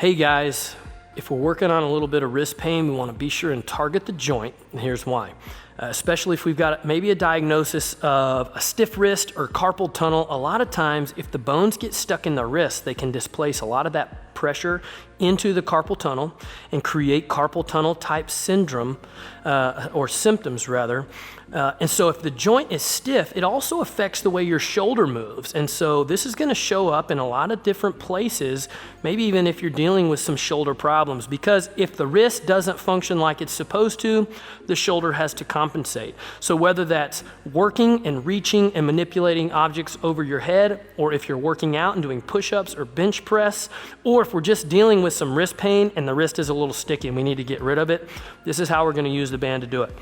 Hey guys, if we're working on a little bit of wrist pain, we want to be sure and target the joint, and here's why. Especially if we've got maybe a diagnosis of a stiff wrist or carpal tunnel. A lot of times, if the bones get stuck in the wrist, they can displace a lot of that pressure into the carpal tunnel and create carpal tunnel type syndrome, or symptoms rather. And so if the joint is stiff, it also affects the way your shoulder moves. And so this is going to show up in a lot of different places, maybe even if you're dealing with some shoulder problems, because if the wrist doesn't function like it's supposed to, the shoulder has to compensate. So whether that's working and reaching and manipulating objects over your head, or if you're working out and doing push-ups or bench press, or if we're just dealing with some wrist pain and the wrist is a little sticky and we need to get rid of it, this is how we're going to use the band to do it.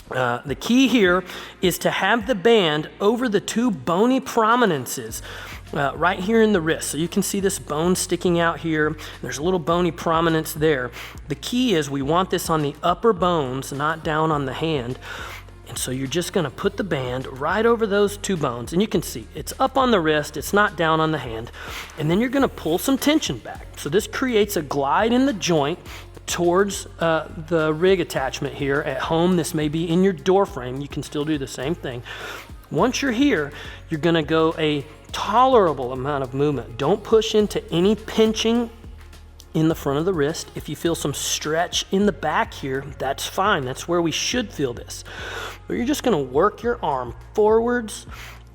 The key here is to have the band over the two bony prominences right here in the wrist. So you can see this bone sticking out here. There's a little bony prominence there. The key is we want this on the upper bones, not down on the hand. And so you're just going to put the band right over those two bones. And you can see it's up on the wrist, it's not down on the hand. And then you're going to pull some tension back. So this creates a glide in the joint towards the rig attachment here. At home, this may be in your door frame. You can still do the same thing. Once you're here, you're going to go a tolerable amount of movement. Don't push into any pinching in the front of the wrist. If you feel some stretch in the back here, that's fine. That's where we should feel this. But you're just going to work your arm forwards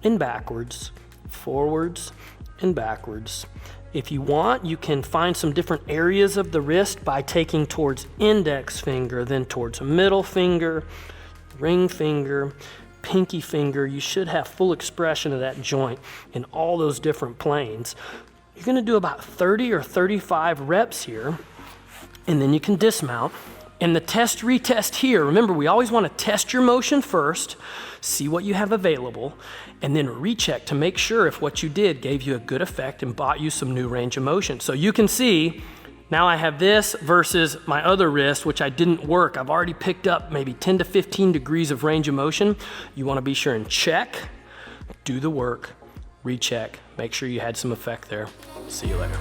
and backwards, forwards and backwards. If you want, you can find some different areas of the wrist by taking towards index finger, then towards middle finger, ring finger, pinky finger. You should have full expression of that joint in all those different planes. You're going to do about 30 or 35 reps here, and then you can dismount. And the test retest here, remember, we always want to test your motion first, see what you have available, and then recheck to make sure if what you did gave you a good effect and bought you some new range of motion. So you can see now I have this versus my other wrist, which I didn't work. I've already picked up maybe 10 to 15 degrees of range of motion. You want to be sure and check, do the work, recheck, make sure you had some effect there. See you later.